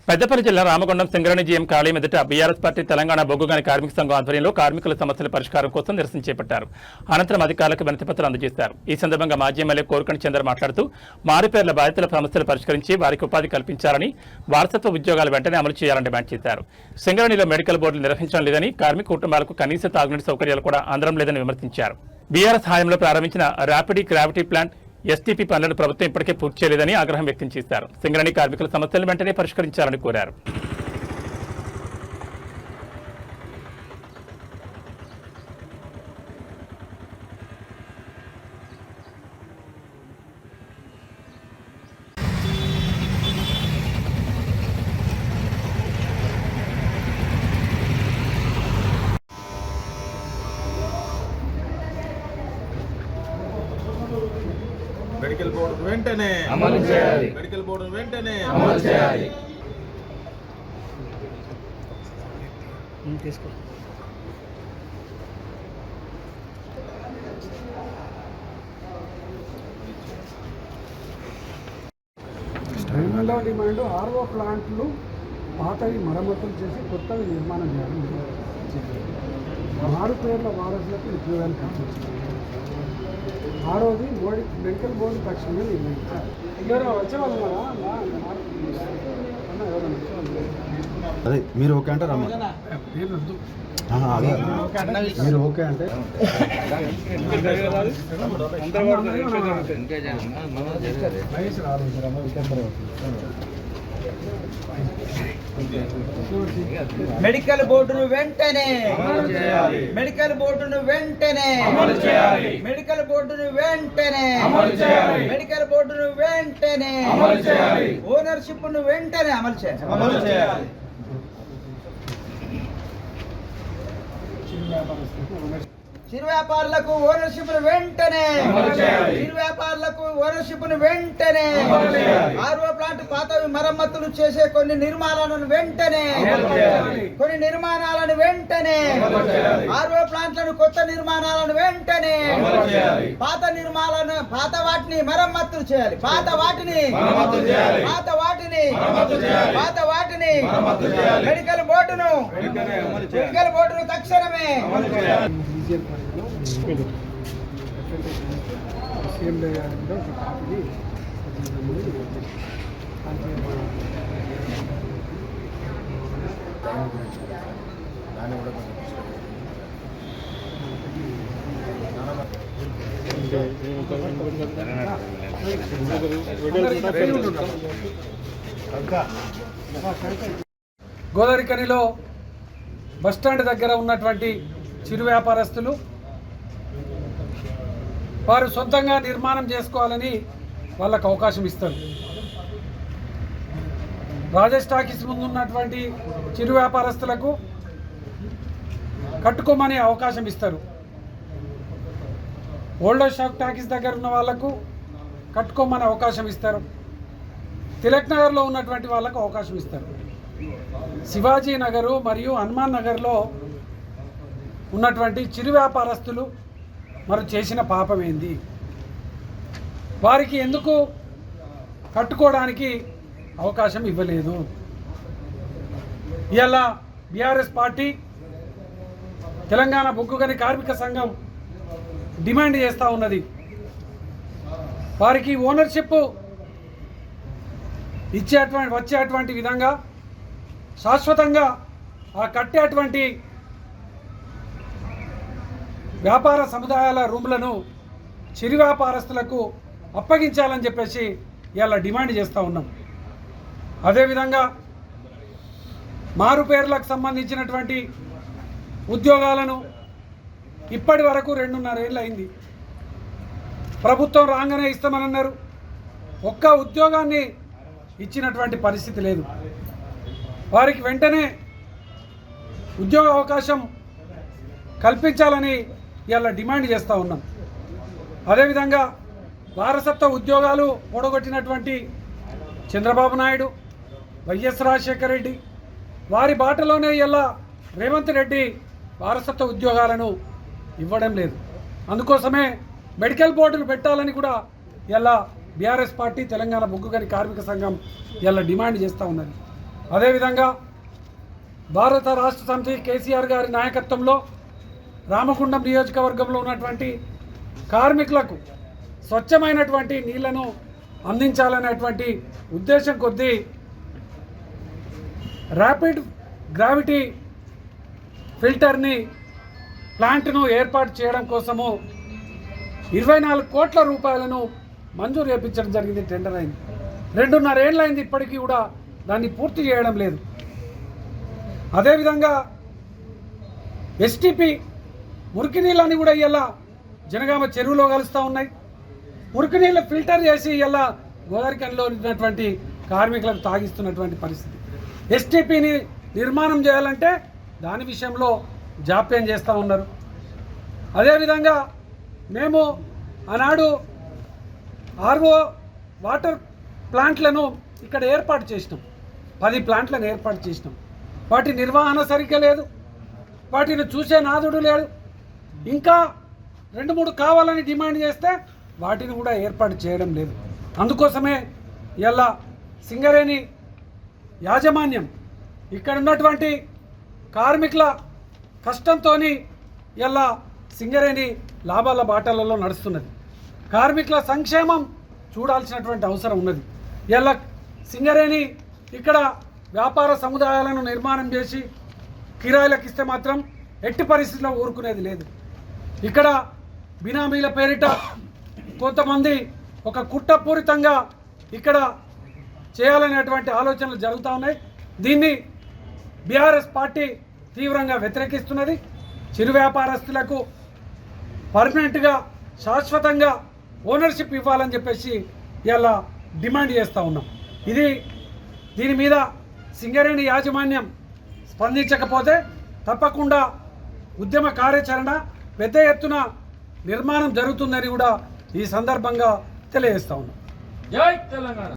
పెద్దపల్లి జిల్లా రామగుండం సింగరేణి జీఎం కాళీ ఎదుట BRS party Telangana బొగ్గుగని కార్మిక సంఘం ఆధ్వర్యంలో కార్మికుల సమస్యల పరిష్కారం కోసం నిరసన చేపట్టారు. అనంతరం అధికారులకు వినతిపత్రాలు అందజేశారు. ఈ సందర్భంగా మాజీ ఎమ్మెల్యే కోరుకంటి చంద్ర మాట్లాడుతూ మారుపేర్ల బాధితుల సమస్యలు పరిష్కరించి వారికి ఉపాధి కల్పించాలని, వారసత్వ ఉద్యోగాలు వెంటనే అమలు చేయాలని డిమాండ్ చేశారు. సింగరేణిలో మెడికల్ బోర్డులు నిర్వహించడం లేదని, కార్మిక కుటుంబాలకు కనీస తాగునీటి సౌకర్యాలు కూడా అందడం లేదని విమర్శించారు. బీఆర్ఎస్ హయాంలో ప్రారంభించిన ర్యాపిడ్ గ్రావిటీ ప్లాంట్ ఎస్టీపీ పనులను ప్రభుత్వం ఇప్పటికే పూర్తి చేయలేదని ఆగ్రహం వ్యక్తం చేశారు. సింగరేణి కార్మికుల సమస్యలను వెంటనే పరిష్కరించాలని కోరారు. మెడికల్ బోర్డు వెంటనే అమలు చేయాలి. మెడికల్ బోర్డు వెంటనే అమలు చేయాలి. రెండో డిమాండ్ ఆర్ఓ ప్లాంట్లు పాతవి మరమ్మతులు చేసి కొత్తవి నిర్మాణం చేయాలి. ఆరు పేర్ల వారసులకు ఉద్యోగాలు కల్పించాలి. ఆరోది మెడికల్ బోర్డు తక్షణమే నిర్ణయించాలి. ఎవరో వచ్చేవాళ్ళు అదే మీరు ఓకే అంటే రమ్మ మీరు ఓకే అంటే మెడికల్ బోర్డును వెంటనే మెడికల్ బోర్డును వెంటనే మెడికల్ బోర్డును వెంటనే మెడికల్ బోర్డును వెంటనే ఓనర్షిప్ ను వెంటనే అమలు చేయాలి. చిరు వ్యాపారులకు ఓనర్షిప్ వెంటనే చిరు వ్యాపారులకు ఓనర్షిప్ వెంటనే ఆర్ఓ ప్లాంట్ పాతవి మరమ్మతులు చేసే కొన్ని నిర్మాణాలను వెంటనే ఆర్ఓ ప్లాంట్లను కొత్త నిర్మాణాలను వెంటనే పాత వాటిని మరమ్మతులు చేయాలి. పాత వాటిని మెడికల్ బోర్డును తక్షణమే గోదావరికనిలో బస్టాండ్ దగ్గర ఉన్నటువంటి చిరు వ్యాపారస్తులు వారు సొంతంగా నిర్మాణం చేసుకోవాలని వాళ్ళకు అవకాశం ఇస్తారు. రాజేష్ టాకీస్ ముందు ఉన్నటువంటి చిరు వ్యాపారస్తులకు కట్టుకోమని అవకాశం ఇస్తారు. ఓల్డ్ షాక్ టాకీస్ దగ్గర ఉన్న వాళ్లకు కట్టుకోమని అవకాశం ఇస్తారు. తిలక్ నగర్లో ఉన్నటువంటి వాళ్ళకు అవకాశం ఇస్తారు. శివాజీ నగరు మరియు హనుమాన్ నగర్లో ఉన్నటువంటి చిరు వ్యాపారస్తులు మరి చేసిన పాపం ఏంది? వారికి ఎందుకు కట్టుకోవడానికి అవకాశం ఇవ్వలేదు? ఇలా బీఆర్ఎస్ పార్టీ తెలంగాణ బొగ్గుగని కార్మిక సంఘం డిమాండ్ చేస్తూ ఉన్నది. వారికి ఓనర్షిప్ వచ్చేటువంటి విధంగా శాశ్వతంగా ఆ కట్టేటువంటి వ్యాపార సముదాయాల రూమ్లను చిరు వ్యాపారస్తులకు అప్పగించాలని చెప్పేసి ఇలా డిమాండ్ చేస్తూ ఉన్నాం. అదేవిధంగా మారు పేర్లకు సంబంధించినటువంటి ఉద్యోగాలను ఇప్పటి వరకు 2.5 ఏళ్ళు అయింది. ప్రభుత్వం రాగానే ఇస్తామన్నారు. ఒక్క ఉద్యోగాన్ని ఇచ్చినటువంటి పరిస్థితి లేదు. వారికి వెంటనే ఉద్యోగ అవకాశం కల్పించాలని ఇలా డిమాండ్ చేస్తూ ఉన్నాం. అదేవిధంగా వారసత్వ ఉద్యోగాలు పొడగొట్టినటువంటి చంద్రబాబు నాయుడు, వైఎస్ రాజశేఖర రెడ్డి వారి బాటలోనే ఇలా రేవంత్ రెడ్డి వారసత్వ ఉద్యోగాలను ఇవ్వడం లేదు. అందుకోసమే మెడికల్ బోర్డులు పెట్టాలని కూడా ఇలా బీఆర్ఎస్ పార్టీ తెలంగాణ బొగ్గుగని కార్మిక సంఘం ఇలా డిమాండ్ చేస్తూ ఉన్నది. అదేవిధంగా భారత రాష్ట్ర సమితి కేసీఆర్ గారి నాయకత్వంలో రామగుండం నియోజకవర్గంలో ఉన్నటువంటి కార్మికులకు స్వచ్ఛమైనటువంటి నీళ్లను అందించాలనేటువంటి ఉద్దేశం కొద్దీ ర్యాపిడ్ గ్రావిటీ ఫిల్టర్ని ప్లాంట్ను ఏర్పాటు చేయడం కోసము 24 కోట్ల రూపాయలను మంజూరు చేయించడం జరిగింది. టెండర్ అయింది. 2.5 ఏళ్ళు అయింది, ఇప్పటికీ కూడా దాన్ని పూర్తి చేయడం లేదు. అదేవిధంగా ఎస్టీపీ మురికి నీళ్ళని కూడా ఇలా జనగామ చెరువులో కలుస్తూ ఉన్నాయి. మురికి నీళ్ళు ఫిల్టర్ చేసి ఇలా గోదావరిలో ఉన్నటువంటి కార్మికులకు తాగిస్తున్నటువంటి పరిస్థితి. ఎస్టీపీని నిర్మాణం చేయాలంటే దాని విషయంలో జాప్యం చేస్తూ ఉన్నారు. అదేవిధంగా మేము ఆనాడు ఆర్ఓ వాటర్ ప్లాంట్లను ఇక్కడ ఏర్పాటు చేసినాం. 10 ప్లాంట్లను ఏర్పాటు చేసినాం. వాటి నిర్వహణ సరిగ్గా లేదు, వాటిని చూసే నాదుడు లేడు. ఇంకా 2-3 కావాలని డిమాండ్ చేస్తే వాటిని కూడా ఏర్పాటు చేయడం లేదు. అందుకోసమే ఇలా సింగరేణి యాజమాన్యం ఇక్కడ ఉన్నటువంటి కార్మికుల కష్టంతో ఇలా సింగరేణి లాభాల బాటలలో నడుస్తున్నది. కార్మికుల సంక్షేమం చూడాల్సినటువంటి అవసరం ఉన్నది. ఇలా సింగరేణి ఇక్కడ వ్యాపార సముదాయాలను నిర్మాణం చేసి కిరాయిలకు ఇస్తే మాత్రం ఎట్టి పరిస్థితుల్లో ఊరుకునేది లేదు. ఇక్కడ బినామీల పేరిట కొంతమంది ఒక కుట్రపూరితంగా ఇక్కడ చేయాలనేటువంటి ఆలోచనలు జరుగుతూ ఉన్నాయి. దీన్ని బీఆర్ఎస్ పార్టీ తీవ్రంగా వ్యతిరేకిస్తున్నది. చిరు వ్యాపారస్తులకు పర్మనెంట్గా శాశ్వతంగా ఓనర్షిప్ ఇవ్వాలని చెప్పేసి ఇలా డిమాండ్ చేస్తూ ఉన్నాం. దీని మీద సింగరేణి యాజమాన్యం స్పందించకపోతే తప్పకుండా ఉద్యమ కార్యాచరణ పెద్ద ఎత్తున నిర్మాణం జరుగుతుందని కూడా ఈ సందర్భంగా తెలియజేస్తా ఉన్నాం. జై తెలంగాణ.